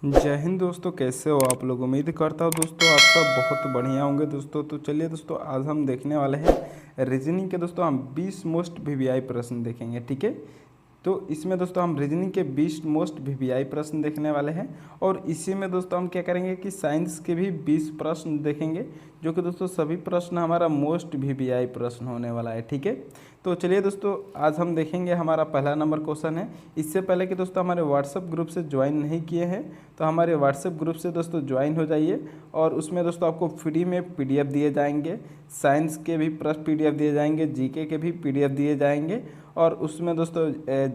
जय हिंद दोस्तों, कैसे हो आप लोग। उम्मीद करता हूँ दोस्तों आप सब बहुत बढ़िया होंगे दोस्तों। तो चलिए दोस्तों, आज हम देखने वाले हैं रीजनिंग के दोस्तों हम 20 मोस्ट वीवीआई प्रश्न देखेंगे, ठीक है। तो इसमें दोस्तों हम रीजनिंग के 20 मोस्ट वीवीआई प्रश्न देखने वाले हैं और इसी में दोस्तों हम क्या करेंगे कि साइंस के भी 20 प्रश्न देखेंगे, जो कि दोस्तों सभी प्रश्न हमारा मोस्ट वीवीआई प्रश्न होने वाला है, ठीक है। तो चलिए दोस्तों, आज हम देखेंगे हमारा पहला नंबर क्वेश्चन है। इससे पहले कि दोस्तों हमारे व्हाट्सएप ग्रुप से ज्वाइन नहीं किए हैं तो हमारे व्हाट्सएप ग्रुप से दोस्तों ज्वाइन हो जाइए और उसमें दोस्तों आपको फ्री में पीडीएफ दिए जाएंगे। साइंस के भी प्रश्न पीडीएफ दिए जाएंगे, जीके के भी पीडीएफ दिए जाएंगे और उसमें दोस्तों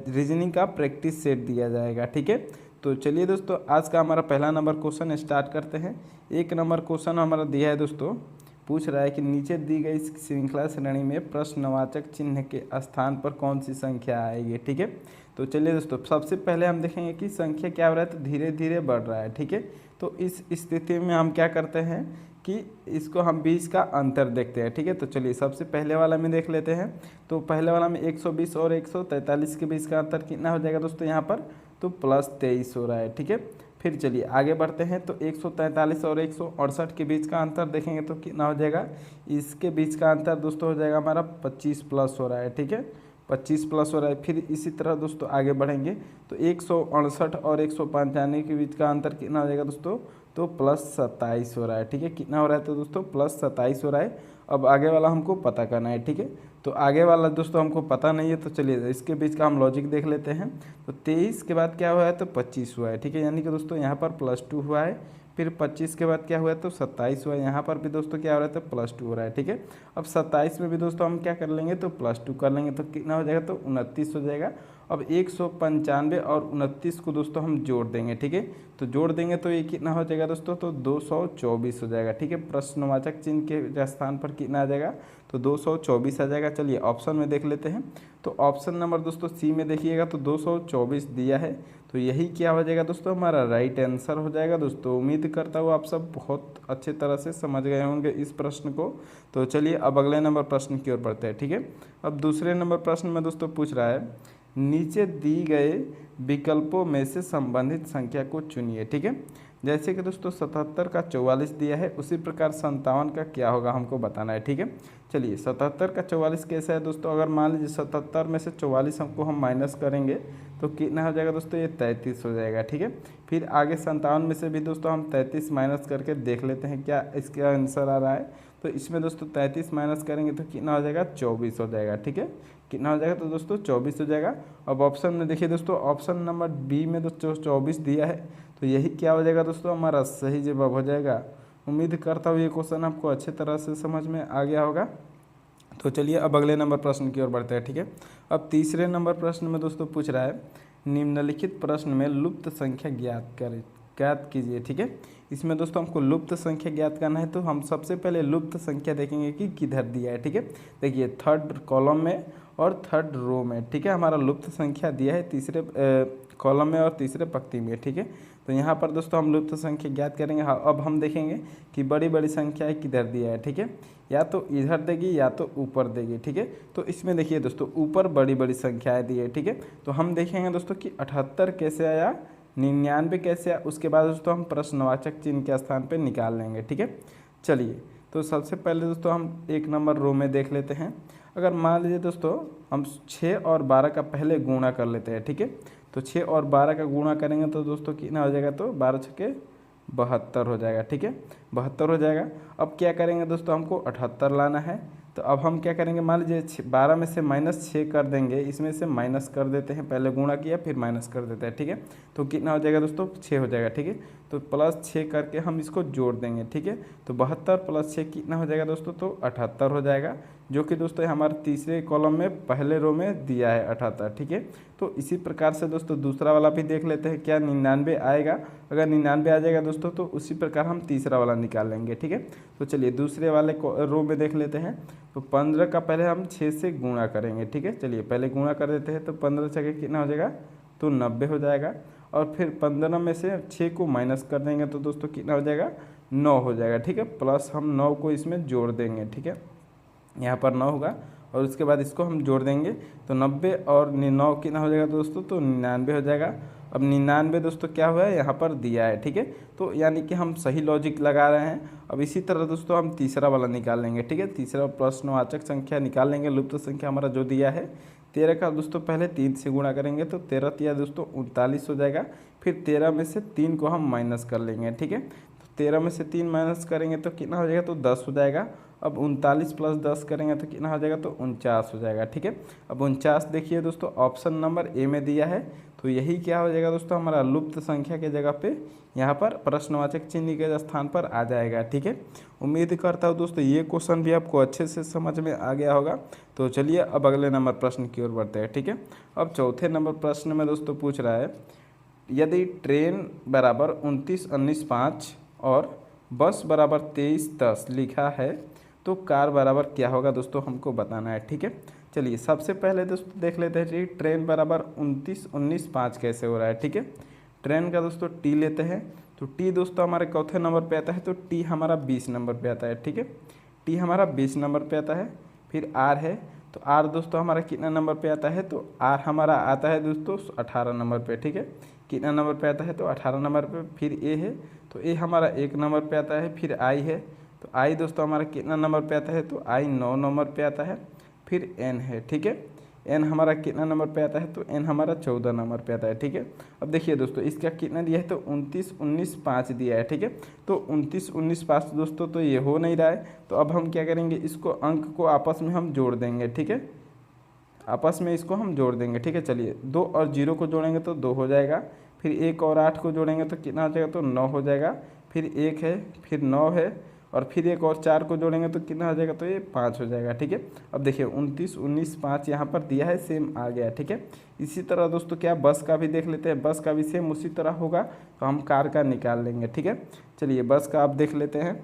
रीजनिंग का प्रैक्टिस सेट दिया जाएगा, ठीक है। तो चलिए दोस्तों, आज का हमारा पहला नंबर क्वेश्चन स्टार्ट करते हैं। एक नंबर क्वेश्चन हमारा दिया है दोस्तों, पूछ रहा है कि नीचे दी गई श्रृंखला श्रेणी में प्रश्नवाचक चिन्ह के स्थान पर कौन सी संख्या आएगी, ठीक है। तो चलिए दोस्तों, सबसे पहले हम देखेंगे कि संख्या क्या हो रहा है, तो धीरे धीरे बढ़ रहा है, ठीक है। तो इस स्थिति में हम क्या करते हैं कि इसको हम 20 का अंतर देखते हैं, ठीक है। तो चलिए सबसे पहले वाला में देख लेते हैं। तो पहले वाला में 120 और 143 के बीच का अंतर कितना हो जाएगा दोस्तों यहाँ पर, तो +23 हो रहा है, ठीक है। फिर चलिए आगे बढ़ते हैं। तो 143 और 168 के बीच का अंतर देखेंगे तो कितना हो जाएगा, इसके बीच का अंतर दोस्तों हो जाएगा हमारा 25 प्लस हो रहा है, ठीक है। 25 प्लस हो रहा है। फिर इसी तरह दोस्तों आगे बढ़ेंगे तो 168 और 195 के बीच का अंतर कितना हो जाएगा दोस्तों, तो +27 हो रहा है, ठीक है। कितना हो रहा है तो दोस्तों +27 हो रहा है। अब आगे वाला हमको पता करना है, ठीक है। तो आगे वाला दोस्तों हमको पता नहीं है, तो चलिए इसके बीच का हम लॉजिक देख लेते हैं। तो 23 के बाद क्या हुआ है, तो 25 हुआ है, ठीक है। यानी कि दोस्तों यहाँ पर +2 हुआ है। फिर 25 के बाद क्या हुआ है, तो 27 हुआ है। यहाँ पर भी दोस्तों क्या हो रहा है, तो +2 हो रहा है, ठीक है। अब 27 में भी दोस्तों हम क्या कर लेंगे, तो +2 कर लेंगे तो कितना हो जाएगा, तो 29 हो जाएगा। अब 195 और 29 को दोस्तों हम जोड़ देंगे, ठीक है। तो जोड़ देंगे तो ये कितना हो जाएगा दोस्तों, तो 224 हो जाएगा, ठीक है। प्रश्नवाचक चिन्ह के स्थान पर कितना आ जाएगा, तो 224 आ जाएगा। चलिए ऑप्शन में देख लेते हैं। तो ऑप्शन नंबर दोस्तों सी में देखिएगा तो 224 दिया है, तो यही क्या हो जाएगा दोस्तों, हमारा राइट आंसर हो जाएगा दोस्तों। उम्मीद करता हूँ आप सब बहुत अच्छे तरह से समझ गए होंगे इस प्रश्न को। तो चलिए अब अगले नंबर प्रश्न की ओर बढ़ते हैं, ठीक है। अब दूसरे नंबर प्रश्न में दोस्तों पूछ रहा है, नीचे दी गए विकल्पों में से संबंधित संख्या को चुनिए, ठीक है। जैसे कि दोस्तों 77 का 44 दिया है, उसी प्रकार 57 का क्या होगा हमको बताना है, ठीक है। चलिए 77 का 44 कैसा है दोस्तों, अगर मान लीजिए 77 में से 44 हमको हम माइनस करेंगे तो कितना हो जाएगा दोस्तों, ये 33 हो जाएगा, ठीक है। फिर आगे 57 में से भी दोस्तों हम 33 माइनस करके देख लेते हैं क्या इसका आंसर आ रहा है। तो इसमें दोस्तों 33 माइनस करेंगे तो कितना हो जाएगा, 24 हो जाएगा, ठीक है। कितना हो जाएगा, तो दोस्तों 24 हो जाएगा। अब ऑप्शन में देखिए दोस्तों, ऑप्शन नंबर बी में दोस्तों 24 दिया है, तो यही क्या हो जाएगा दोस्तों, हमारा सही जवाब हो जाएगा। उम्मीद करता हूँ ये क्वेश्चन आपको अच्छे तरह से समझ में आ गया होगा। तो चलिए अब अगले नंबर प्रश्न की ओर बढ़ते हैं, ठीक है। अब तीसरे नंबर प्रश्न में दोस्तों पूछ रहा है, निम्नलिखित प्रश्न में लुप्त संख्या ज्ञात कीजिए, ठीक है। इसमें दोस्तों हमको लुप्त संख्या ज्ञात करना है, तो हम सबसे पहले लुप्त संख्या देखेंगे कि किधर दिया है, ठीक है। देखिए थर्ड कॉलम में और थर्ड रो में, ठीक है। हमारा लुप्त संख्या दिया है तीसरे कॉलम में और तीसरे पंक्ति में, ठीक है। तो यहाँ पर दोस्तों हम लुप्त संख्या ज्ञात करेंगे। हाँ, अब हम देखेंगे कि बड़ी बड़ी संख्याएं किधर दिया है, ठीक है। या तो इधर देगी या तो ऊपर देगी, ठीक है। तो इसमें देखिए दोस्तों ऊपर बड़ी बड़ी संख्याएं दी है, ठीक है। तो हम देखेंगे दोस्तों कि 78 कैसे आया, 99 कैसे आया, उसके बाद दोस्तों हम प्रश्नवाचक चिन्ह के स्थान पर निकाल लेंगे, ठीक है। चलिए तो सबसे पहले दोस्तों हम एक नंबर रो में देख लेते हैं। अगर मान लीजिए दोस्तों हम 6 और 12 का पहले गुणा कर लेते हैं, ठीक है। तो 6 और 12 का गुणा करेंगे तो दोस्तों कितना हो जाएगा, तो 12 छके 72 हो जाएगा, ठीक है। 72 हो जाएगा। अब क्या करेंगे दोस्तों, हमको 78 लाना है। तो अब हम क्या करेंगे, मान लीजिए 12 में से -6 कर देंगे, इसमें से माइनस कर देते हैं, पहले गुणा किया फिर माइनस कर देते हैं, ठीक है। तो कितना हो जाएगा दोस्तों, 6 हो जाएगा, ठीक है। तो +6 करके हम इसको जोड़ देंगे, ठीक है। तो 72 + 6 कितना हो जाएगा दोस्तों, तो 78 हो जाएगा, जो कि दोस्तों हमारे तीसरे कॉलम में पहले रो में दिया है 78, ठीक है। तो इसी प्रकार से दोस्तों दूसरा वाला भी देख लेते हैं, क्या 99 आएगा। अगर 99 आ जाएगा दोस्तों तो उसी प्रकार हम तीसरा वाला निकाल लेंगे, ठीक है। तो चलिए दूसरे वाले रो में देख लेते हैं। तो 15 का पहले हम 6 से गुणा करेंगे, ठीक है। चलिए पहले गुणा कर देते हैं। तो 15 छके कितना हो जाएगा, तो 90 हो जाएगा। और फिर 15 में से 6 को माइनस कर देंगे तो दोस्तों कितना हो जाएगा, 9 हो जाएगा, ठीक है। प्लस हम 9 को इसमें जोड़ देंगे, ठीक है। यहाँ पर 9 होगा और उसके बाद इसको हम जोड़ देंगे तो 90 और 9 कितना हो जाएगा दोस्तों, तो 99 हो जाएगा। अब 99 दोस्तों क्या हुआ है यहाँ पर दिया है, ठीक है। तो यानी कि हम सही लॉजिक लगा रहे हैं। अब इसी तरह दोस्तों हम तीसरा वाला निकाल लेंगे, ठीक है। तीसरा प्रश्नवाचक संख्या निकाल लेंगे। लुप्त संख्या हमारा जो दिया है 13 का दोस्तों पहले 3 से गुणा करेंगे तो 13 तिया दोस्तों 39 हो जाएगा। फिर 13 में से 3 को हम माइनस कर लेंगे, ठीक है। तो 13 में से 3 माइनस करेंगे तो कितना हो जाएगा, तो 10 हो जाएगा। अब 39 प्लस 10 करेंगे तो कितना हो जाएगा, तो 49 हो जाएगा, ठीक है। अब 49 देखिए दोस्तों ऑप्शन नंबर ए में दिया है, तो यही क्या हो जाएगा दोस्तों, हमारा लुप्त संख्या के जगह पे यहाँ पर प्रश्नवाचक चिन्ह के स्थान पर आ जाएगा, ठीक है। उम्मीद करता हूँ दोस्तों ये क्वेश्चन भी आपको अच्छे से समझ में आ गया होगा। तो चलिए अब अगले नंबर प्रश्न की ओर बढ़ते हैं, ठीक है। अब चौथे नंबर प्रश्न में दोस्तों पूछ रहा है, यदि ट्रेन बराबर 29 19 5 और बस बराबर 23 10 लिखा है तो कार बराबर क्या होगा दोस्तों, हमको बताना है, ठीक है। चलिए सबसे पहले दोस्तों देख लेते हैं जी ट्रेन बराबर 29 19 5 कैसे हो रहा है, ठीक है। ट्रेन का दोस्तों टी लेते हैं, तो टी दोस्तों हमारे चौथे नंबर पे आता है, तो टी हमारा 20 नंबर पे आता है, ठीक है। टी हमारा 20 नंबर पे आता है। फिर आर है, तो आर दोस्तों हमारा कितना नंबर पे आता है, तो आर हमारा आता है दोस्तों 18 नंबर पे, ठीक है। कितना नंबर पे आता है, तो 18 नंबर पे। फिर ए है, तो ए हमारा 1 नंबर पे आता है। फिर आई है, तो आई दोस्तों हमारा कितना नंबर पे आता है, तो आई 9 नंबर पे आता है। फिर एन है, ठीक है। एन हमारा कितना नंबर पे आता है, तो एन हमारा 14 नंबर पे आता है, ठीक है। अब देखिए दोस्तों इसका कितना दिया है, तो 29 19 5 दिया है, ठीक है। तो 29 19 5 दोस्तों तो ये हो नहीं रहा है, तो अब हम क्या करेंगे, इसको अंक को आपस में हम जोड़ देंगे, ठीक है। आपस में इसको हम जोड़ देंगे, ठीक है। चलिए 2 और 0 को जोड़ेंगे तो 2 हो जाएगा। फिर 1 और 8 को जोड़ेंगे तो कितना हो जाएगा, तो 9 हो जाएगा। फिर 1 है, फिर 9 है, और फिर 1 और 4 को जोड़ेंगे तो कितना हो जाएगा, तो ये 5 हो जाएगा, ठीक है। अब देखिए 29 19 5 यहाँ पर दिया है, सेम आ गया, ठीक है। इसी तरह दोस्तों क्या बस का भी देख लेते हैं, बस का भी सेम उसी तरह होगा, तो हम कार का निकाल लेंगे, ठीक है। चलिए बस का आप देख लेते हैं,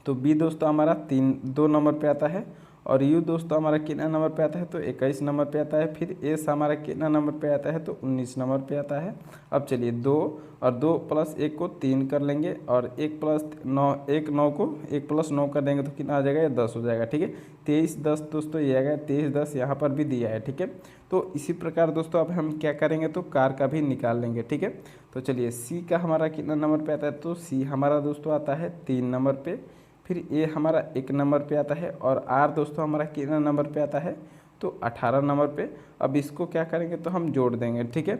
तो बी दोस्तों हमारा 2 नंबर पे आता है। और यू दोस्तों हमारा कितना नंबर पे आता है, तो 21 नंबर पे आता है। फिर एस हमारा कितना नंबर पे आता है, तो 19 नंबर पे आता है। अब चलिए 2 और 2 प्लस 1 को 3 कर लेंगे, और 1 प्लस 9 1 9 को 1 प्लस 9 कर देंगे तो कितना आ जाएगा, ये 10 हो जाएगा, ठीक है। 23 10 दोस्तों ये आएगा, 23 10 यहाँ पर भी दिया है, ठीक है। तो इसी प्रकार दोस्तों अब हम क्या करेंगे, तो कार का भी निकाल लेंगे, ठीक है। तो चलिए सी का हमारा कितना नंबर पे आता है, तो सी हमारा दोस्तों आता है 3 नंबर पे। फिर ए हमारा 1 नंबर पे आता है, और आर दोस्तों हमारा कितना नंबर पे आता है, तो 18 नंबर पे। अब इसको क्या करेंगे, तो हम जोड़ देंगे, ठीक है।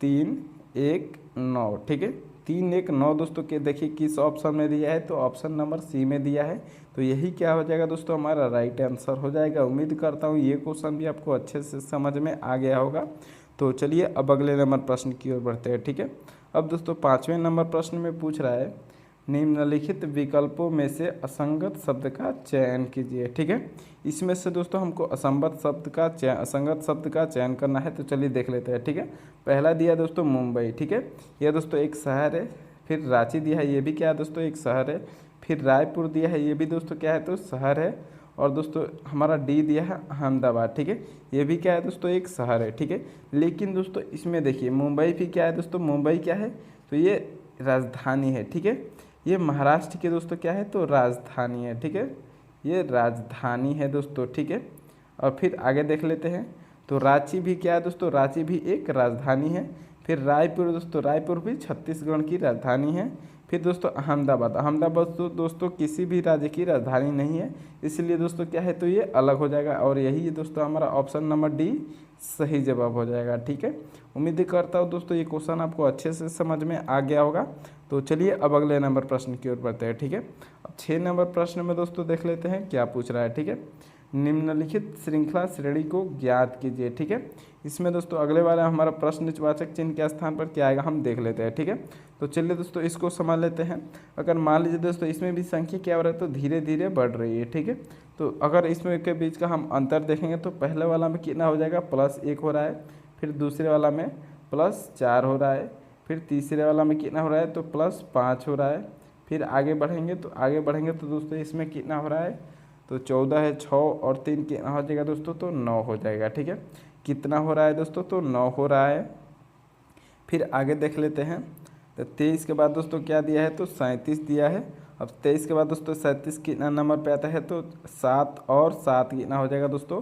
3 1 9, ठीक है। 3 1 9 दोस्तों के देखिए किस ऑप्शन में दिया है, तो ऑप्शन नंबर सी में दिया है। तो यही क्या हो जाएगा दोस्तों, हमारा राइट आंसर हो जाएगा। उम्मीद करता हूँ ये क्वेश्चन भी आपको अच्छे से समझ में आ गया होगा। तो चलिए अब अगले नंबर प्रश्न की ओर बढ़ते हैं, ठीक है। अब दोस्तों 5वें नंबर प्रश्न में पूछ रहा है, निम्नलिखित विकल्पों में से असंगत शब्द का चयन कीजिए, ठीक है। इसमें से दोस्तों हमको असंगत शब्द का चयन करना है, तो चलिए देख लेते हैं, ठीक है। पहला दिया दोस्तों मुंबई, ठीक है। यह दोस्तों एक शहर है। फिर रांची दिया है, ये भी क्या है दोस्तों, एक शहर है। फिर रायपुर दिया है, ये भी दोस्तों क्या है, तो शहर है। और दोस्तों हमारा डी दिया है अहमदाबाद, ठीक है। ये भी क्या है दोस्तों, एक शहर है, ठीक है। लेकिन दोस्तों इसमें देखिए मुंबई भी क्या है दोस्तों, मुंबई क्या है, तो ये राजधानी है, ठीक है। ये महाराष्ट्र के दोस्तों क्या है, तो राजधानी है, ठीक है। ये राजधानी है दोस्तों, ठीक है। और फिर आगे देख लेते हैं, तो रांची भी क्या है दोस्तों, रांची भी एक राजधानी है। फिर रायपुर दोस्तों, रायपुर भी छत्तीसगढ़ की राजधानी है। फिर दोस्तों अहमदाबाद तो दोस्तों किसी भी राज्य की राजधानी नहीं है, इसलिए दोस्तों क्या है, तो ये अलग हो जाएगा। और यही दोस्तों हमारा ऑप्शन नंबर डी सही जवाब हो जाएगा, ठीक है। उम्मीद करता हूँ दोस्तों ये क्वेश्चन आपको अच्छे से समझ में आ गया होगा। तो चलिए अब अगले नंबर प्रश्न की ओर बढ़ते हैं, ठीक है। अब 6 नंबर प्रश्न में दोस्तों देख लेते हैं क्या पूछ रहा है, ठीक है। निम्नलिखित श्रृंखला श्रेणी को ज्ञात कीजिए, ठीक है। इसमें दोस्तों अगले वाला हमारा प्रश्नवाचक चिन्ह के स्थान पर क्या आएगा हम देख लेते हैं, ठीक है। तो चलिए दोस्तों इसको समझ लेते हैं। अगर मान लीजिए दोस्तों इसमें भी संख्या क्या हो रहा है, तो धीरे धीरे बढ़ रही है, ठीक है। तो अगर इसमें के बीच का हम अंतर देखेंगे तो पहले वाला में कितना हो जाएगा, +1 हो रहा है। फिर दूसरे वाला में +4 हो रहा है। फिर तीसरे वाला में कितना हो रहा है, तो +5 हो रहा है। फिर आगे बढ़ेंगे तो दोस्तों इसमें कितना हो रहा है, तो 14 है, 6 और 3 कितना हो जाएगा दोस्तों, तो 9 हो जाएगा, ठीक है। कितना हो रहा है दोस्तों, तो 9 हो रहा है। फिर आगे देख लेते हैं, तो 23 के बाद दोस्तों क्या दिया है, तो 37 दिया है। अब 23 के बाद दोस्तों 37 कितना नंबर पे आता है, तो 7 और 7 कितना हो जाएगा दोस्तों,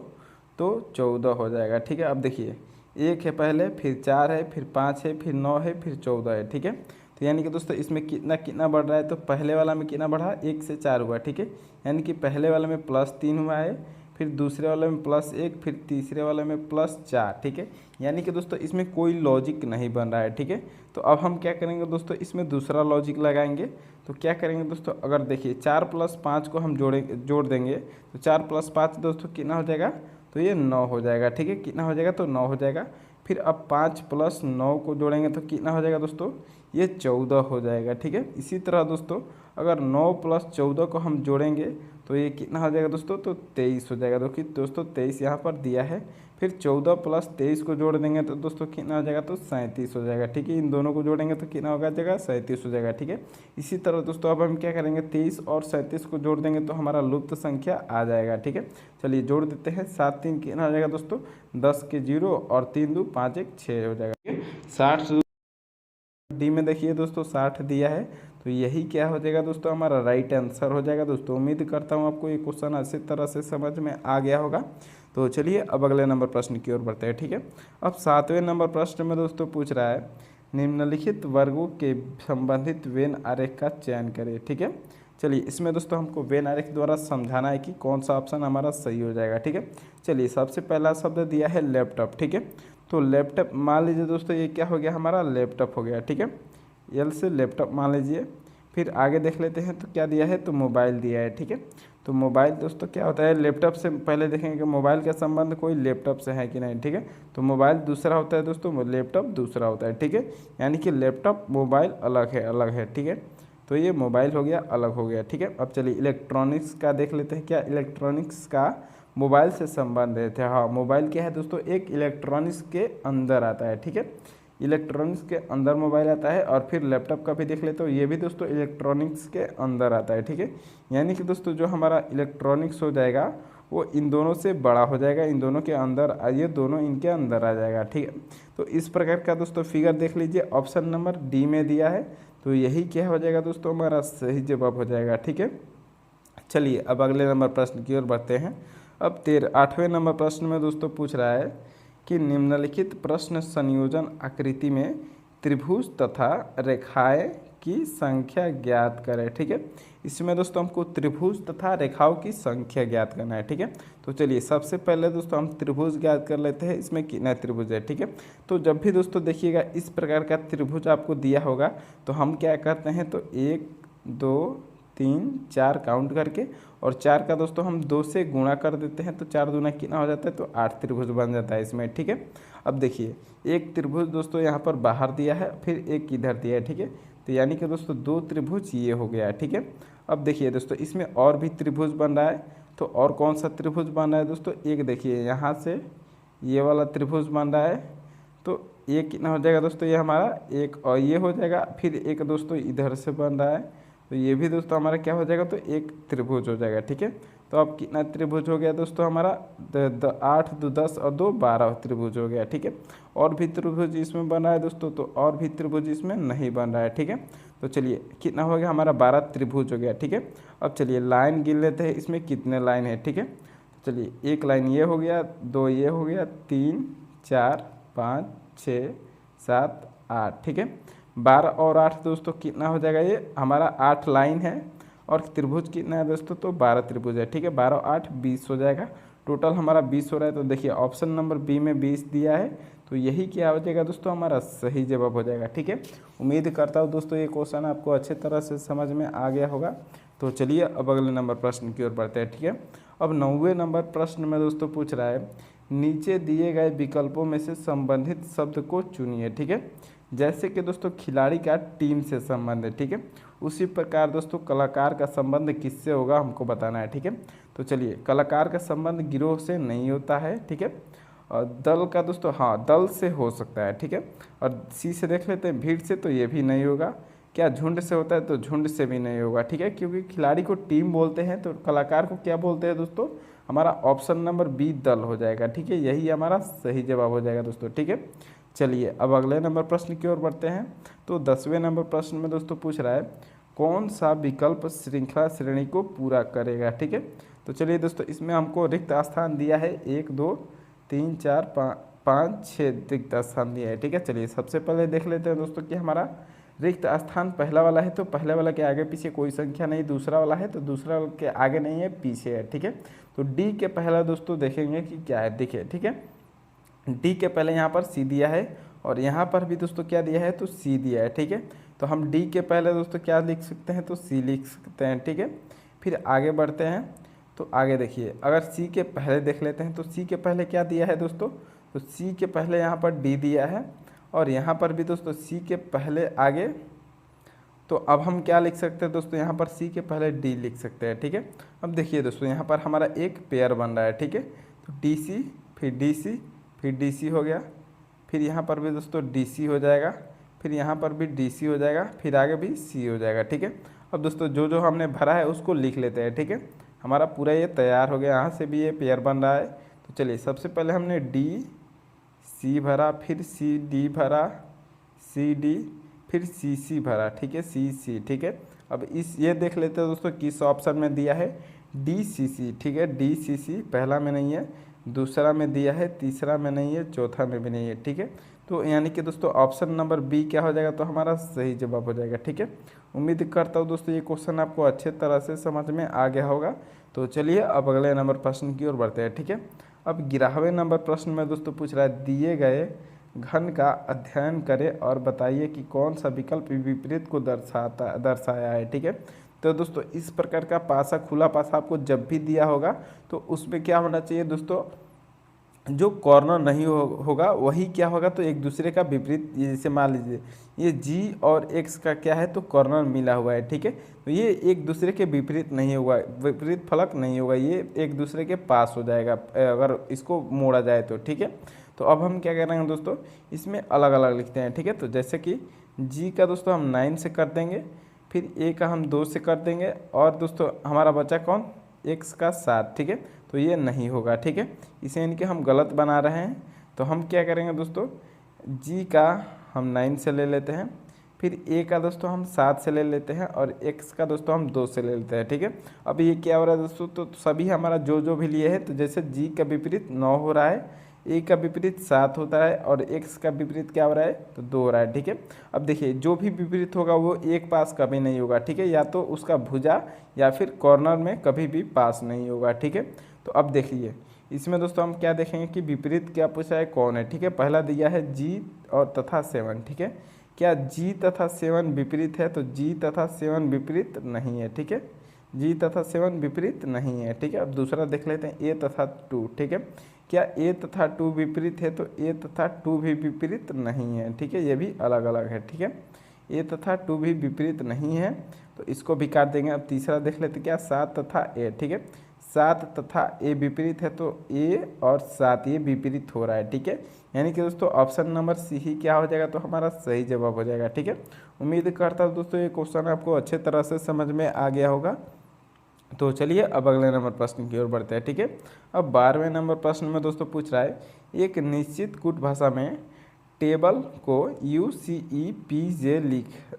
तो 14 हो जाएगा, ठीक है। अब देखिए 1 है पहले, फिर 4 है, फिर 5 है, फिर 9 है, फिर 14 है। ठीक है, तो यानी कि दोस्तों इसमें कितना कितना बढ़ रहा है, तो पहले वाला में कितना बढ़ा, 1 से 4 हुआ। ठीक है, यानी कि पहले वाले में +3 हुआ है, फिर दूसरे वाले में +1, फिर तीसरे वाले में +4। ठीक है, यानी कि दोस्तों इसमें कोई लॉजिक नहीं बन रहा है। ठीक है, तो अब हम क्या करेंगे दोस्तों, इसमें दूसरा लॉजिक लगाएंगे। तो क्या करेंगे दोस्तों, अगर देखिए 4 + 5 को हम जोड़ देंगे, तो 4 + 5 दोस्तों कितना हो जाएगा, तो ये 9 हो जाएगा। ठीक है, कितना हो जाएगा, तो 9 हो जाएगा। फिर अब 5 + 9 को जोड़ेंगे तो कितना हो जाएगा दोस्तों, ये 14 हो जाएगा। ठीक है, इसी तरह दोस्तों अगर 9 + 14 को हम जोड़ेंगे तो ये कितना हो जाएगा दोस्तों, तो 23 हो जाएगा। देखिए दोस्तों 23 यहाँ पर दिया है, फिर 14 + 23 को जोड़ देंगे तो दोस्तों कितना हो जाएगा, तो 37 हो जाएगा। ठीक है, इन दोनों को जोड़ेंगे तो कितना होगा जाएगा, 37 हो जाएगा। ठीक है, इसी तरह दोस्तों अब हम क्या करेंगे, 23 और 37 को जोड़ देंगे तो हमारा लुप्त संख्या आ जाएगा। ठीक है, चलिए जोड़ देते हैं। 7 3 कितना हो जाएगा दोस्तों, 10 के 0 और 3 2 5 1 6 हो जाएगा। ठीक है, 60 डी में देखिए दोस्तों 60 दिया है, तो यही क्या हो जाएगा दोस्तों, हमारा राइट आंसर हो जाएगा। दोस्तों उम्मीद करता हूँ आपको ये क्वेश्चन अच्छी तरह से समझ में आ गया होगा। तो चलिए अब अगले नंबर प्रश्न की ओर बढ़ते हैं। ठीक है, अब 7वें नंबर प्रश्न में दोस्तों पूछ रहा है, निम्नलिखित वर्गों के संबंधित वेन आरेख का चयन करें। ठीक है, चलिए इसमें दोस्तों हमको वेन आरेख द्वारा समझाना है कि कौन सा ऑप्शन हमारा सही हो जाएगा। ठीक है, चलिए सबसे पहला शब्द दिया है लैपटॉप। ठीक है, तो लैपटॉप मान लीजिए दोस्तों ये क्या हो गया, हमारा लैपटॉप हो गया। ठीक है, एल से लैपटॉप मान लीजिए। फिर आगे देख लेते हैं तो क्या दिया है, तो मोबाइल दिया है। ठीक है, तो मोबाइल दोस्तों क्या होता है, लैपटॉप से पहले देखेंगे कि मोबाइल का संबंध कोई लैपटॉप से है कि नहीं। ठीक है, तो मोबाइल दूसरा होता है दोस्तों, लैपटॉप दूसरा होता है। ठीक है, यानी कि लैपटॉप मोबाइल अलग है। ठीक है, तो ये मोबाइल हो गया, अलग हो गया। ठीक है, अब चलिए इलेक्ट्रॉनिक्स का देख लेते हैं, क्या इलेक्ट्रॉनिक्स का मोबाइल से संबंध है। हाँ, मोबाइल क्या है दोस्तों, एक इलेक्ट्रॉनिक्स के अंदर आता है। ठीक है, इलेक्ट्रॉनिक्स के अंदर मोबाइल आता है। और फिर लैपटॉप का भी देख लेते हो, ये भी दोस्तों इलेक्ट्रॉनिक्स के अंदर आता है। ठीक है, यानी कि दोस्तों जो हमारा इलेक्ट्रॉनिक्स हो जाएगा वो इन दोनों से बड़ा हो जाएगा, इन दोनों के अंदर, ये दोनों इनके अंदर आ जाएगा। ठीक है, तो इस प्रकार का दोस्तों फिगर देख लीजिए, ऑप्शन नंबर डी में दिया है, तो यही क्या हो जाएगा दोस्तों, हमारा सही जवाब हो जाएगा। ठीक है, चलिए अब अगले नंबर प्रश्न की ओर बढ़ते हैं। अब 8वें नंबर प्रश्न में दोस्तों पूछ रहा है कि निम्नलिखित प्रश्न संयोजन आकृति में त्रिभुज तथा रेखाएं की संख्या ज्ञात करें। ठीक है, इसमें दोस्तों हमको त्रिभुज तथा रेखाओं की संख्या ज्ञात करना है। ठीक है, तो चलिए सबसे पहले दोस्तों हम त्रिभुज ज्ञात कर लेते हैं, इसमें कितना त्रिभुज है। ठीक है, तो जब भी दोस्तों देखिएगा इस प्रकार का त्रिभुज आपको दिया होगा तो हम क्या करते हैं, तो 1 2 3 4 काउंट करके, और 4 का दोस्तों हम 2 से गुणा कर देते हैं, तो 4 दूना कितना हो जाता है, तो 8 त्रिभुज बन जाता है इसमें। ठीक है, अब देखिए एक त्रिभुज दोस्तों यहाँ पर बाहर दिया है, फिर एक इधर दिया है। ठीक है, तो यानी कि दोस्तों 2 त्रिभुज ये हो गया है। ठीक है, अब देखिए दोस्तों इसमें और भी त्रिभुज बन रहा है, तो और कौन सा त्रिभुज बन रहा है दोस्तों, एक देखिए यहाँ से ये वाला त्रिभुज बन रहा है, तो ये कितना हो जाएगा दोस्तों, ये हमारा एक, और ये हो जाएगा, फिर एक दोस्तों इधर से बन रहा है, तो ये भी दोस्तों हमारा क्या हो जाएगा, तो एक त्रिभुज हो जाएगा। ठीक है, तो अब कितना त्रिभुज हो गया दोस्तों हमारा, 8 2 10 और 2 12 त्रिभुज हो गया। ठीक है, और भी त्रिभुज इसमें बन रहा है दोस्तों, तो और भी त्रिभुज इसमें नहीं बन रहा है। ठीक है, तो चलिए कितना हो गया, हमारा 12 त्रिभुज हो गया। ठीक है, अब चलिए लाइन गिन लेते हैं, इसमें कितने लाइन है। ठीक है, चलिए एक लाइन ये हो गया, 2 ये हो गया, 3 4 5 6 7 8। ठीक है, 12 और 8 दोस्तों कितना हो जाएगा, ये हमारा 8 लाइन है, और त्रिभुज कितना है दोस्तों, तो 12 त्रिभुज है। ठीक है, 12 8 20 हो जाएगा, टोटल हमारा 20 हो रहा है। तो देखिए ऑप्शन नंबर बी में 20 दिया है, तो यही क्या हो जाएगा दोस्तों, हमारा सही जवाब हो जाएगा। ठीक है, उम्मीद करता हूँ दोस्तों ये क्वेश्चन आपको अच्छे तरह से समझ में आ गया होगा। तो चलिए अब अगले नंबर प्रश्न की ओर बढ़ते हैं। ठीक है, अब 9वें नंबर प्रश्न में दोस्तों पूछ रहा है, नीचे दिए गए विकल्पों में से संबंधित शब्द को चुनिए। ठीक है, जैसे कि दोस्तों खिलाड़ी का टीम से संबंध है। ठीक है, उसी प्रकार दोस्तों कलाकार का संबंध किससे होगा हमको बताना है। ठीक है, तो चलिए कलाकार का संबंध गिरोह से नहीं होता है। ठीक है, और दल का दोस्तों, हाँ दल से हो सकता है। ठीक है, और सी से देख लेते हैं, भीड़ से, तो ये भी नहीं होगा। क्या झुंड से होता है, तो झुंड से भी नहीं होगा। ठीक है, क्योंकि खिलाड़ी को टीम बोलते हैं, तो कलाकार को क्या बोलते हैं दोस्तों, हमारा ऑप्शन नंबर बी दल हो जाएगा। ठीक है, यही हमारा सही जवाब हो जाएगा दोस्तों। ठीक है, चलिए अब अगले नंबर प्रश्न की ओर बढ़ते हैं। तो 10वें नंबर प्रश्न में दोस्तों पूछ रहा है, कौन सा विकल्प श्रृंखला श्रेणी को पूरा करेगा। ठीक है, तो चलिए दोस्तों इसमें हमको रिक्त स्थान दिया है 1 2 3 4 5 6 रिक्त स्थान दिया है। ठीक है, चलिए सबसे पहले देख लेते हैं दोस्तों कि हमारा रिक्त स्थान पहला वाला है तो पहले वाला के आगे पीछे कोई संख्या नहीं, दूसरा वाला है तो दूसरा वाला के आगे नहीं है, पीछे है। ठीक है, तो डी के पहला दोस्तों देखेंगे कि क्या है। देखिए, ठीक है, डी के पहले यहाँ पर सी दिया है और यहाँ पर भी दोस्तों क्या दिया है, तो सी दिया है। ठीक है, तो हम डी के पहले दोस्तों क्या लिख सकते हैं, तो सी लिख सकते हैं। ठीक है, फिर आगे बढ़ते हैं तो आगे देखिए, अगर सी के पहले देख लेते हैं तो सी के पहले क्या दिया है दोस्तों, तो सी के पहले यहाँ पर डी दिया है और यहाँ पर भी दोस्तों सी के पहले आगे, तो अब हम क्या लिख सकते हैं दोस्तों, यहाँ पर सी के पहले डी लिख सकते हैं। ठीक है, अब देखिए दोस्तों यहाँ पर हमारा एक पेयर बन रहा है। ठीक है, तो डी सी फिर डी सी हो गया, फिर यहाँ पर भी दोस्तों डी सी हो जाएगा, फिर यहाँ पर भी डी सी हो जाएगा, फिर आगे भी सी हो जाएगा। ठीक है, अब दोस्तों जो जो हमने भरा है उसको लिख लेते हैं। ठीक है, हमारा पूरा ये तैयार हो गया, यहाँ से भी ये पेयर बन रहा है। तो चलिए सबसे पहले हमने डी सी भरा, फिर सी डी भरा, सी डी, फिर सी सी भरा। ठीक है, सी सी। ठीक है, अब इस ये देख लेते हैं दोस्तों किस ऑप्शन में दिया है, डी सी सी। ठीक है, डी सी सी पहला में नहीं है, दूसरा में दिया है, तीसरा में नहीं है, चौथा में भी नहीं है। ठीक है, तो यानी कि दोस्तों ऑप्शन नंबर बी क्या हो जाएगा, तो हमारा सही जवाब हो जाएगा। ठीक है, उम्मीद करता हूँ दोस्तों ये क्वेश्चन आपको अच्छे तरह से समझ में आ गया होगा। तो चलिए अब अगले नंबर प्रश्न की ओर बढ़ते हैं। ठीक है, अब 11वें नंबर प्रश्न में दोस्तों पूछ रहा है, दिए गए घन का अध्ययन करें और बताइए कि कौन सा विकल्प विपरीत को दर्शाया है। ठीक है, तो दोस्तों इस प्रकार का पासा, खुला पासा आपको जब भी दिया होगा तो उसमें क्या होना चाहिए दोस्तों, जो कॉर्नर नहीं होगा वही क्या होगा, तो एक दूसरे का विपरीत, जैसे मान लीजिए ये जी और एक्स का क्या है, तो कॉर्नर मिला हुआ है। ठीक है, तो ये एक दूसरे के विपरीत नहीं होगा, विपरीत फलक नहीं होगा, ये एक दूसरे के पास हो जाएगा अगर इसको मोड़ा जाए तो। ठीक है, तो अब हम क्या करेंगे दोस्तों, इसमें अलग अलग लिखते हैं। ठीक है, तो जैसे कि जी का दोस्तों हम 9 से कर देंगे, फिर ए का हम 2 से कर देंगे और दोस्तों हमारा बचा कौन, एक्स का 7। ठीक है, तो ये नहीं होगा। ठीक है, इसे यानी कि हम गलत बना रहे हैं, तो हम क्या करेंगे दोस्तों, जी का हम 9 से ले लेते हैं, फिर ए का दोस्तों हम 7 से ले लेते हैं और एक्स का दोस्तों हम 2 से ले लेते हैं। ठीक है, अब ये क्या हो रहा है दोस्तों, तो सभी हमारा जो जो भी लिए है, तो जैसे जी का विपरीत 9 हो रहा है, ए का विपरीत 7 होता है और एक्स का विपरीत क्या हो रहा है, तो 2 हो रहा है। ठीक है, अब देखिए जो भी विपरीत होगा वो एक पास कभी नहीं होगा। ठीक है, या तो उसका भुजा या फिर कॉर्नर में कभी भी पास नहीं होगा। ठीक है, तो अब देखिए इसमें दोस्तों हम क्या देखेंगे कि विपरीत क्या पूछा है, कौन है। ठीक है, पहला दिया है जी और तथा 7। ठीक है, क्या जी तथा 7 विपरीत है, तो जी तथा 7 विपरीत नहीं है। ठीक है, जी तथा 7 विपरीत नहीं है। ठीक है, अब दूसरा देख लेते हैं, ए तथा 2। ठीक है, क्या ए तथा 2 विपरीत है, तो ए तथा 2 भी विपरीत नहीं है। ठीक है, ये भी अलग अलग है। ठीक है, ए तथा 2 भी विपरीत नहीं है, तो इसको भी काट देंगे। अब तीसरा देख लेते क्या, 7 तथा ए। ठीक है, 7 तथा ए विपरीत है, तो ए और 7 ये विपरीत हो रहा है। ठीक है, यानी कि दोस्तों ऑप्शन नंबर सी ही क्या हो जाएगा, तो हमारा सही जवाब हो जाएगा। ठीक है, उम्मीद करता हूँ दोस्तों ये क्वेश्चन आपको अच्छे तरह से समझ में आ गया होगा। तो चलिए अब अगले नंबर प्रश्न की ओर बढ़ते हैं। ठीक है, अब 12वें नंबर प्रश्न में दोस्तों पूछ रहा है, एक निश्चित कूट भाषा में टेबल को UCEPJ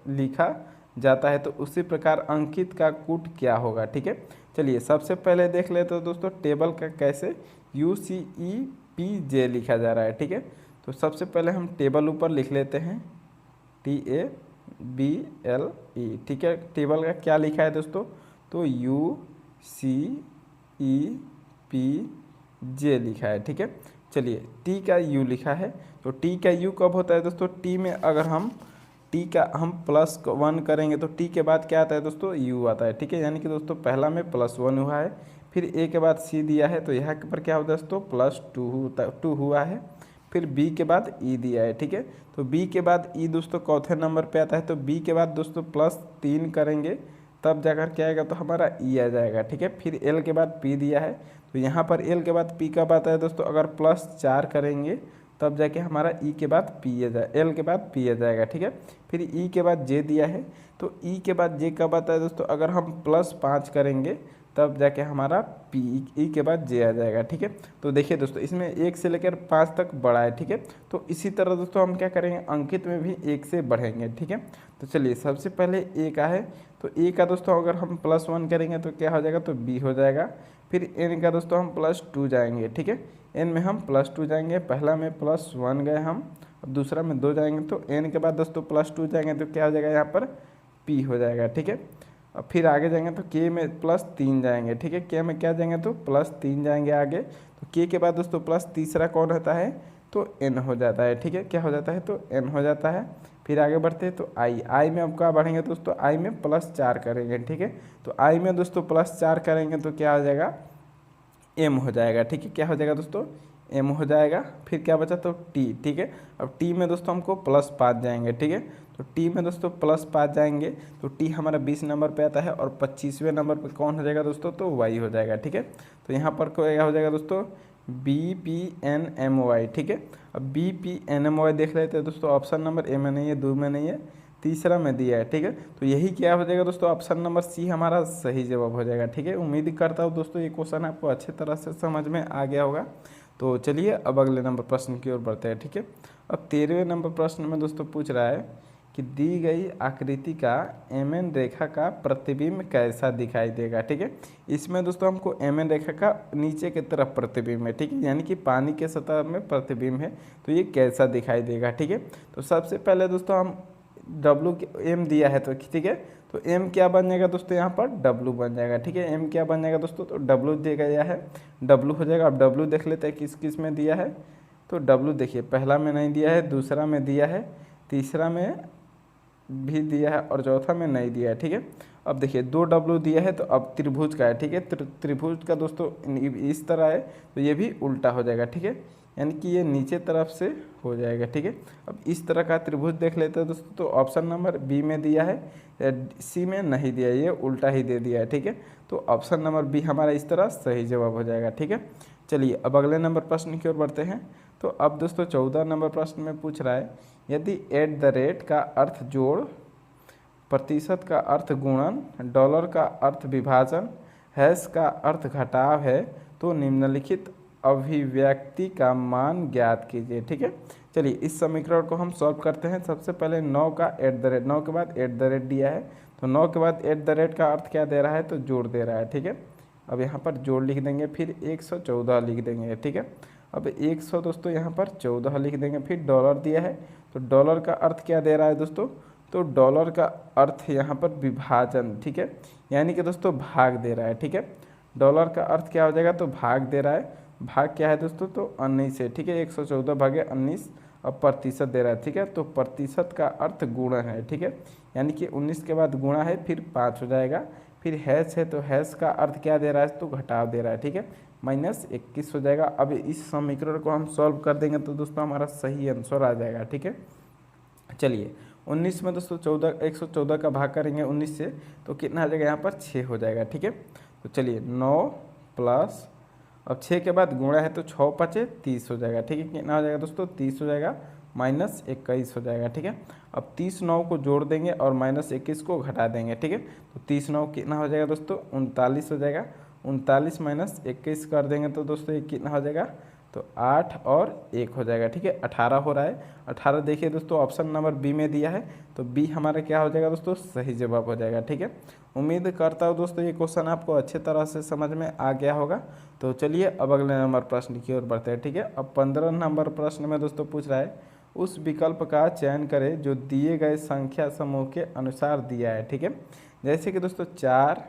लिखा जाता है, तो उसी प्रकार अंकित का कूट क्या होगा। ठीक है, चलिए सबसे पहले देख लेते हैं दोस्तों टेबल का कैसे UCEPJ लिखा जा रहा है। ठीक है, तो सबसे पहले हम टेबल ऊपर लिख लेते हैं TABLE। ठीक है, टेबल का क्या लिखा है दोस्तों, तो UCEPJ लिखा है। ठीक है, चलिए टी का यू लिखा है, तो टी का यू कब होता है दोस्तों, टी में अगर हम टी का हम +1 करेंगे तो टी के बाद क्या आता है दोस्तों, यू आता है। ठीक है, यानी कि दोस्तों पहला में +1 हुआ है, फिर ए के बाद सी दिया है, तो यहाँ के पर क्या होता है दोस्तों, +2 हुआ है, फिर बी के बाद ई दिया है। ठीक है, तो बी के बाद ई दोस्तों चौथे नंबर पे आता है, तो बी के बाद दोस्तों +3 करेंगे तब जाकर क्या आएगा, तो हमारा ई आ जाएगा। ठीक है, फिर एल के बाद पी दिया है, तो यहाँ पर एल के बाद पी कब आता है दोस्तों, अगर +4 करेंगे तब जाके हमारा ई के बाद पी आ जाए, एल के बाद पी आ जाएगा। ठीक है, फिर ई के बाद जे दिया है, तो ई के बाद जे कब आता है दोस्तों, अगर हम +5 करेंगे तब जाके हमारा पी ई के बाद जे आ जाएगा। ठीक है, तो देखिए दोस्तों इसमें 1 से लेकर 5 तक बढ़ा है। ठीक है, तो इसी तरह दोस्तों हम क्या करेंगे, अंकित में भी 1 से बढ़ेंगे। ठीक है, तो चलिए सबसे पहले ए का है, तो ए का दोस्तों अगर हम +1 करेंगे तो क्या हो जाएगा, तो बी हो जाएगा। फिर एन का दोस्तों हम +2 जाएंगे। ठीक है, एन में हम +2 जाएंगे, पहला में +1 गए हम, अब दूसरा में 2 जाएंगे तो एन के बाद दोस्तों +2 जाएंगे तो क्या हो जाएगा यहाँ पर पी हो जाएगा, ठीक है। अब फिर आगे जाएंगे तो के में +3 जाएंगे, ठीक है। के में क्या जाएंगे तो +3 जाएंगे आगे, तो के के बाद दोस्तों प्लस तीसरा कौन होता है तो एन हो जाता है, ठीक है। क्या हो जाता है तो एन हो जाता है। फिर आगे बढ़ते हैं तो आई में अब क्या बढ़ेंगे दोस्तों, आई में +4 करेंगे, ठीक है। तो आई में दोस्तों +4 करेंगे तो क्या हो जाएगा एम हो जाएगा, ठीक है। क्या हो जाएगा दोस्तों एम हो जाएगा। फिर क्या बचा तो टी, ठीक है। अब टी में दोस्तों हमको +5 जाएंगे, ठीक है। तो टी में दोस्तों +5 जाएंगे तो टी हमारा 20 नंबर पे आता है और 25वें नंबर पे कौन हो जाएगा दोस्तों तो वाई हो जाएगा, ठीक है। तो यहाँ पर क्या हो जाएगा दोस्तों BPNMY, ठीक है। अब BPNMY देख लेते हैं दोस्तों, ऑप्शन नंबर ए में नहीं है, 2 में नहीं है, तीसरा में दिया है, ठीक है। तो यही क्या हो जाएगा दोस्तों ऑप्शन नंबर सी हमारा सही जवाब हो जाएगा, ठीक है। उम्मीद करता हूँ दोस्तों ये क्वेश्चन आपको अच्छे तरह से समझ में आ गया होगा। तो चलिए अब अगले नंबर प्रश्न की ओर बढ़ते हैं, ठीक है। अब 13वें नंबर प्रश्न में दोस्तों पूछ रहा है कि दी गई आकृति का एमएन रेखा का प्रतिबिंब कैसा दिखाई देगा, ठीक है। इसमें दोस्तों हमको एमएन रेखा का नीचे की तरफ प्रतिबिंब है, ठीक है, यानी कि पानी के सतह में प्रतिबिंब है, तो ये कैसा दिखाई देगा, ठीक है। तो सबसे पहले दोस्तों हम डब्लू एम दिया है तो ठीक है, तो एम क्या बन जाएगा दोस्तों यहाँ पर डब्लू बन जाएगा, ठीक है। एम क्या बन जाएगा दोस्तों तो डब्लू दिया गया है, डब्लू हो जाएगा। अब डब्लू देख लेते हैं किस किस में दिया है, तो डब्लू देखिए पहला में नहीं दिया है, दूसरा में दिया है, तीसरा में भी दिया है और चौथा में नहीं दिया है, ठीक है। अब देखिए 2 डब्लू दिया है तो अब त्रिभुज का है, ठीक है। त्रिभुज का दोस्तों इस तरह है तो ये भी उल्टा हो जाएगा, ठीक है, यानी कि ये नीचे तरफ से हो जाएगा, ठीक है। अब इस तरह का त्रिभुज देख लेते हैं दोस्तों, तो ऑप्शन नंबर बी में दिया है, सी में नहीं दिया, ये उल्टा ही दे दिया है, ठीक है। तो ऑप्शन नंबर बी हमारा इस तरह सही जवाब हो जाएगा, ठीक है। चलिए अब अगले नंबर प्रश्न की ओर बढ़ते हैं। तो अब दोस्तों 14 नंबर प्रश्न में पूछ रहा है यदि @ का अर्थ जोड़, प्रतिशत का अर्थ गुणन, डॉलर का अर्थ विभाजन, हैश का अर्थ घटाव है तो निम्नलिखित अभिव्यक्ति का मान ज्ञात कीजिए, ठीक है। चलिए इस समीकरण को हम सॉल्व करते हैं। सबसे पहले 9 का @ 9 के बाद @ दिया है, तो 9 के बाद @ का अर्थ क्या दे रहा है तो जोड़ दे रहा है, ठीक है। अब यहाँ पर जोड़ लिख देंगे, फिर 114 लिख देंगे, ठीक है। अब 100 दोस्तों यहाँ पर 14 लिख देंगे, फिर डॉलर दिया है, तो डॉलर का अर्थ क्या दे रहा है दोस्तों, तो डॉलर का अर्थ यहाँ पर विभाजन, ठीक है, यानी कि दोस्तों भाग दे रहा है, ठीक है। डॉलर का अर्थ क्या हो जाएगा तो भाग दे रहा है, भाग क्या है दोस्तों तो 19 है, ठीक है, 114 भागे 19। अब प्रतिशत दे रहा है, ठीक है, तो प्रतिशत का अर्थ गुणा है, ठीक है, यानी कि 19 के बाद गुणा है फिर 5 हो जाएगा। फिर हैश है तो हैश का अर्थ क्या दे रहा है तो घटाव दे रहा है, ठीक है, -21 हो जाएगा। अब इस समीकरण को हम सॉल्व कर देंगे तो दोस्तों हमारा सही आंसर आ जाएगा, ठीक है। चलिए 19 में दोस्तों 114 का भाग करेंगे 19 से तो कितना आ जाएगा यहाँ पर 6 हो जाएगा, ठीक है। तो चलिए 9 प्लस, अब 6 के बाद गुणा है तो 6 5 30 हो जाएगा, ठीक है। कितना हो जाएगा दोस्तों 30 हो जाएगा, -21 हो जाएगा, ठीक है। अब 30 9 को जोड़ देंगे और -21 को घटा देंगे, ठीक है। तो 30 9 कितना हो जाएगा दोस्तों 39 हो जाएगा, 39 -21 कर देंगे तो दोस्तों ये कितना हो जाएगा तो 8 और 1 हो जाएगा, ठीक है, 18 हो रहा है। 18 देखिए दोस्तों ऑप्शन नंबर बी में दिया है, तो बी हमारा क्या हो जाएगा दोस्तों सही जवाब हो जाएगा, ठीक है। उम्मीद करता हूँ दोस्तों ये क्वेश्चन आपको अच्छे तरह से समझ में आ गया होगा। तो चलिए अब अगले नंबर प्रश्न की ओर बढ़ते हैं, ठीक है। अब 15 नंबर प्रश्न में दोस्तों पूछ रहा है उस विकल्प का चयन करें जो दिए गए संख्या समूह के अनुसार दिया है, ठीक है। जैसे कि दोस्तों 4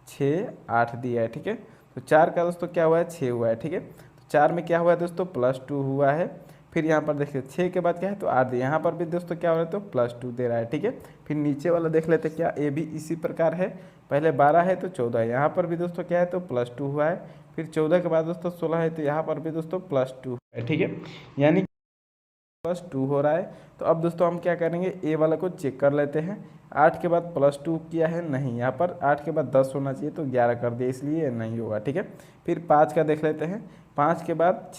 6 8 दिया है, ठीक है। तो 4 का दोस्तों क्या हुआ है 6 हुआ है, ठीक है। तो 4 में क्या हुआ है दोस्तों +2 हुआ है। फिर यहाँ पर देखिए 6 के बाद क्या है तो 8 दिया, यहाँ पर भी दोस्तों क्या हो रहा है तो +2 दे रहा है, ठीक है। फिर नीचे वाला देख लेते क्या, ये भी इसी प्रकार है, पहले 12 है तो 14 है, यहाँ पर भी दोस्तों क्या है तो +2 हुआ है। फिर 14 के बाद दोस्तों 16 है तो यहाँ पर भी दोस्तों +2 है, ठीक है, यानी +2 हो रहा है। तो अब दोस्तों हम क्या करेंगे ए वाला को चेक कर लेते हैं। 8 के बाद +2 किया है नहीं, यहाँ पर 8 के बाद 10 होना चाहिए तो 11 कर दिया, इसलिए नहीं होगा, ठीक है। फिर 5 का देख लेते हैं, 5 के बाद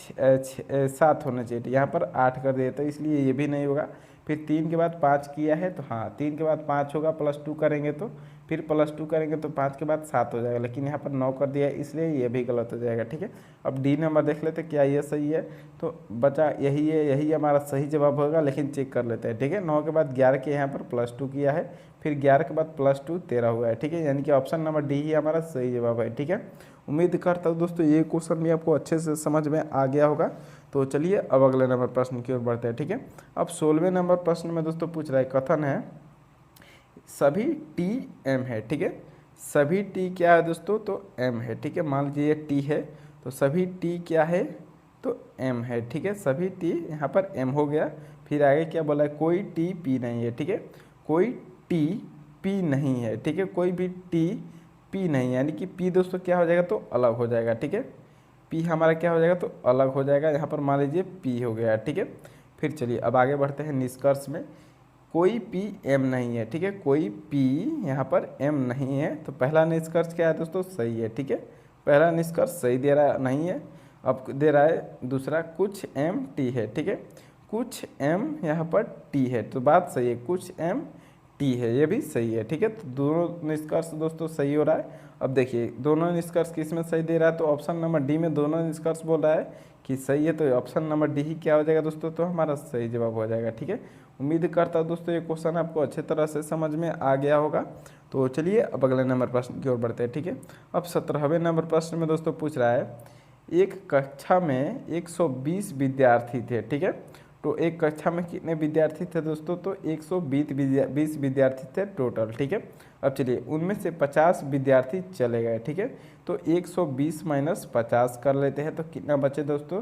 7 होना चाहिए, यहाँ पर 8 कर दिया तो इसलिए ये भी नहीं होगा। फिर 3 के बाद 5 किया है तो हाँ 3 के बाद 5 होगा, +2 करेंगे तो फिर +2 करेंगे तो 5 के बाद 7 हो जाएगा, लेकिन यहाँ पर 9 कर दिया है इसलिए ये भी गलत हो जाएगा। ठीक है, अब डी नंबर देख लेते क्या ये सही है, तो बचा यही है, यही हमारा सही जवाब होगा, लेकिन चेक कर लेते हैं। ठीक है, 9 के बाद 11 के यहाँ पर +2 किया है, फिर 11 के बाद +2 13 हुआ है। ठीक है, यानी कि ऑप्शन नंबर डी ही हमारा सही जवाब है। ठीक है, उम्मीद करता हूँ दोस्तों ये क्वेश्चन भी आपको अच्छे से समझ में आ गया होगा। तो चलिए अब अगले नंबर प्रश्न की ओर बढ़ते हैं। ठीक है, अब 16वें नंबर प्रश्न में दोस्तों पूछ रहा है, कथन है सभी टी एम है। ठीक है, सभी टी क्या है दोस्तों, तो एम है। ठीक है, मान लीजिए ये टी है तो सभी टी क्या है, तो एम है। ठीक है, सभी टी यहाँ पर एम हो गया। फिर आगे क्या बोला है, कोई टी पी नहीं है। ठीक है, कोई टी पी नहीं है। ठीक है, कोई भी टी पी नहीं, यानी कि पी दोस्तों क्या हो जाएगा, तो अलग हो जाएगा। ठीक है, पी हमारा क्या हो जाएगा, तो अलग हो जाएगा। यहाँ पर मान लीजिए पी हो गया। ठीक है, फिर चलिए अब आगे बढ़ते हैं निष्कर्ष में, कोई पी एम नहीं है। ठीक है, कोई पी यहाँ पर एम नहीं है, तो पहला निष्कर्ष क्या है दोस्तों, सही है। ठीक है, पहला निष्कर्ष सही दे रहा नहीं है। अब दे रहा है दूसरा, कुछ एम टी है। ठीक है, कुछ एम यहाँ पर टी है, तो बात सही है, कुछ एम टी है, ये भी सही है। ठीक है, तो दोनों निष्कर्ष दोस्तों सही हो रहा है। अब देखिए दोनों निष्कर्ष किस में सही दे रहा है, तो ऑप्शन नंबर डी में दोनों निष्कर्ष बोल रहा है कि सही है, तो ऑप्शन नंबर डी ही क्या हो जाएगा दोस्तों, तो हमारा सही जवाब हो जाएगा। ठीक है, उम्मीद करता हूँ दोस्तों ये क्वेश्चन आपको अच्छे तरह से समझ में आ गया होगा। तो चलिए अब अगले नंबर प्रश्न की ओर बढ़ते हैं। ठीक है, अब 17वें नंबर प्रश्न में दोस्तों पूछ रहा है, एक कक्षा में 120 विद्यार्थी थे। ठीक है, तो एक कक्षा में कितने विद्यार्थी थे दोस्तों, तो 120 विद्यार्थी थे टोटल। ठीक है, अब चलिए उनमें से 50 विद्यार्थी चले गए। ठीक है, तो 120 - 50 कर लेते हैं, तो कितना बचे दोस्तों,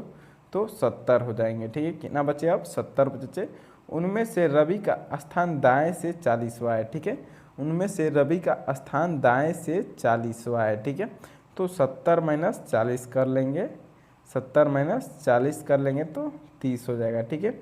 तो 70 हो जाएंगे। ठीक है, कितना बचे, अब 70 बचे। उनमें से रवि का स्थान दाएं से 40वां है। ठीक है, उनमें से रवि का स्थान दाएं से 40वां है। ठीक है, तो 70 - 40 कर लेंगे, 70 - 40 कर लेंगे तो 30 हो जाएगा। ठीक है,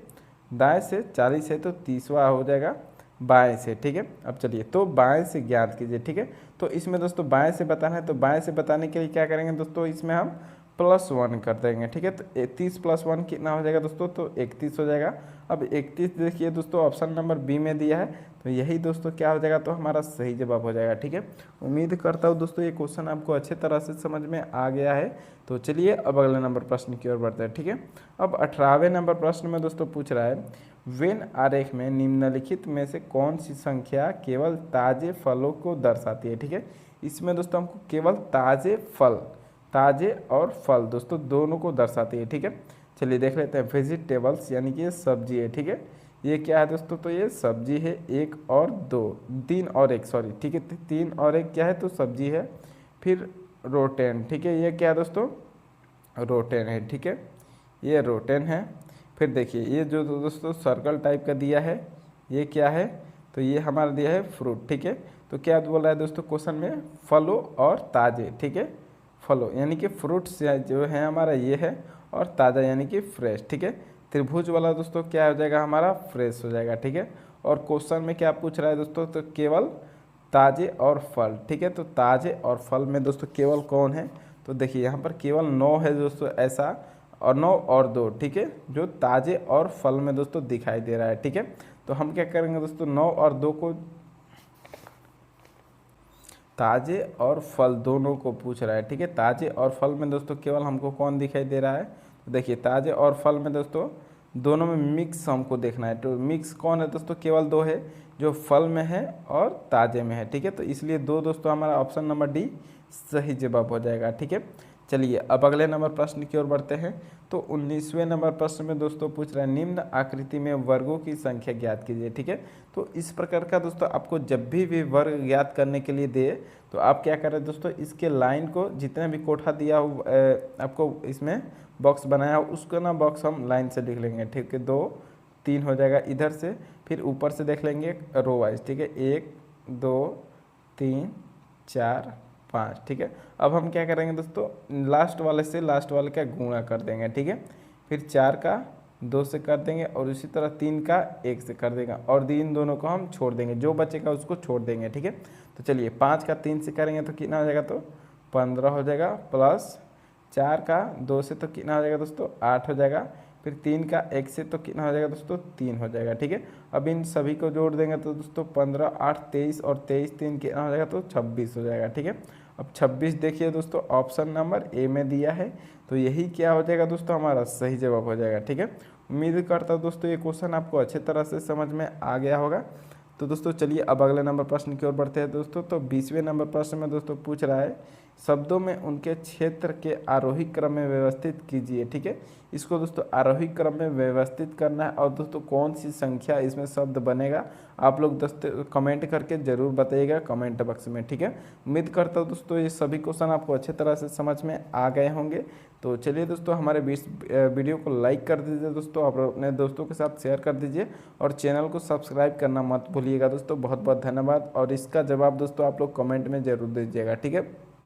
दाएं से 40 है तो 30वां हो जाएगा बाएं से। ठीक है, अब चलिए तो बाएं से ज्ञात कीजिए। ठीक है, तो इसमें दोस्तों बाएं से बताना है, तो बाएं से बताने के लिए क्या करेंगे दोस्तों, इसमें हम +1 कर देंगे। ठीक है, तो 30 + 1 कितना हो जाएगा दोस्तों, तो 31 हो जाएगा। अब 31 देखिए दोस्तों ऑप्शन नंबर बी में दिया है, तो यही दोस्तों क्या हो जाएगा, तो हमारा सही जवाब हो जाएगा। ठीक है, उम्मीद करता हूँ दोस्तों ये क्वेश्चन आपको अच्छे तरह से समझ में आ गया है। तो चलिए अब अगले नंबर प्रश्न की ओर बढ़ते हैं। ठीक है, अब 18वें नंबर प्रश्न में दोस्तों पूछ रहा है, वेन आरेख में निम्नलिखित में से कौन सी संख्या केवल ताजे फलों को दर्शाती है। ठीक है, इसमें दोस्तों हमको केवल ताजे फल, ताजे और फल दोस्तों दोनों को दर्शाती है। ठीक है, चलिए देख लेते हैं, वेजिटेबल्स यानी कि ये सब्जी है। ठीक है, ये क्या है दोस्तों, तो ये सब्जी है, 1 और 2, 3 और 1 सॉरी। ठीक है, 3 और 1 क्या है, तो सब्जी है। फिर रोटेन, ठीक है, ये क्या है दोस्तों, रोटेन है। ठीक है, ये रोटेन है। फिर देखिए ये जो दोस्तों सर्कल टाइप का दिया है, ये क्या है, तो ये हमारा दिया है फ्रूट। ठीक है, तो क्या बोल रहा है दोस्तों क्वेश्चन में, फलों और ताजे। ठीक है, फलों यानी कि फ्रूट्स जो है हमारा ये है, और ताज़ा यानी कि फ्रेश। ठीक है, त्रिभुज वाला दोस्तों क्या हो जाएगा, हमारा फ्रेश हो जाएगा। ठीक है, और क्वेश्चन में क्या पूछ रहा है दोस्तों, तो केवल ताजे और फल। ठीक है, तो ताजे और फल में दोस्तों केवल कौन है, तो देखिए यहाँ पर केवल 9 है दोस्तों ऐसा, और 9 और 2। ठीक है, जो ताजे और फल में दोस्तों दिखाई दे रहा है। ठीक है, तो हम क्या करेंगे दोस्तों, 9 और 2 को, ताजे और फल दोनों को पूछ रहा है। ठीक है, ताजे और फल में दोस्तों केवल हमको कौन दिखाई दे रहा है, तो देखिए ताजे और फल में दोस्तों दोनों में मिक्स हमको देखना है। तो मिक्स कौन है दोस्तों, केवल 2 है, जो फल में है और ताजे में है। ठीक है, तो इसलिए 2 दोस्तों हमारा ऑप्शन नंबर डी सही जवाब हो जाएगा। ठीक है, चलिए अब अगले नंबर प्रश्न की ओर बढ़ते हैं। तो 19वें नंबर प्रश्न में दोस्तों पूछ रहा है, निम्न आकृति में वर्गों की संख्या ज्ञात कीजिए। ठीक है, तो इस प्रकार का दोस्तों आपको जब भी वर्ग ज्ञात करने के लिए दे, तो आप क्या करें दोस्तों, इसके लाइन को जितना भी कोठा दिया हो आपको इसमें बॉक्स बनाया हो, उसको ना बॉक्स हम लाइन से लिख लेंगे। ठीक है, 2 3 हो जाएगा इधर से, फिर ऊपर से देख लेंगे रो वाइज। ठीक है, 1 2 3 4 5। ठीक है, अब हम क्या करेंगे दोस्तों, लास्ट वाले से लास्ट वाले का गुणा कर देंगे। ठीक है, फिर 4 का 2 से कर देंगे, और इसी तरह 3 का 1 से कर देगा, और इन दोनों को हम छोड़ देंगे, जो बचेगा उसको छोड़ देंगे। ठीक है, तो चलिए 5 का 3 से करेंगे तो कितना हो जाएगा, तो 15 हो जाएगा, प्लस 4 का 2 से तो कितना हो जाएगा दोस्तों, 8 हो जाएगा। फिर 3 का 1 से तो कितना हो जाएगा दोस्तों 3 हो जाएगा। ठीक है, अब इन सभी को जोड़ देंगे तो दोस्तों 15 8 23 और 23 3 कितना हो जाएगा तो 26 हो जाएगा। ठीक है, अब 26 देखिए दोस्तों ऑप्शन नंबर ए में दिया है, तो यही क्या हो जाएगा दोस्तों हमारा सही जवाब हो जाएगा। ठीक है, उम्मीद करता हूँ दोस्तों ये क्वेश्चन आपको अच्छे तरह से समझ में आ गया होगा। तो दोस्तों चलिए अब अगले नंबर प्रश्न की ओर बढ़ते हैं दोस्तों। तो 20वें नंबर प्रश्न में दोस्तों पूछ रहा है शब्दों में उनके क्षेत्र के आरोही क्रम में व्यवस्थित कीजिए। ठीक है, इसको दोस्तों आरोही क्रम में व्यवस्थित करना है और दोस्तों कौन सी संख्या इसमें शब्द बनेगा आप लोग दोस्तों कमेंट करके ज़रूर बताइएगा कमेंट बॉक्स में। ठीक है, उम्मीद करता हूँ दोस्तों ये सभी क्वेश्चन आपको अच्छे तरह से समझ में आ गए होंगे। तो चलिए दोस्तों हमारे वीडियो को लाइक कर दीजिए दोस्तों, आप अपने दोस्तों के साथ शेयर कर दीजिए और चैनल को सब्सक्राइब करना मत भूलिएगा दोस्तों। बहुत बहुत धन्यवाद और इसका जवाब दोस्तों आप लोग कमेंट में ज़रूर दीजिएगा। ठीक है।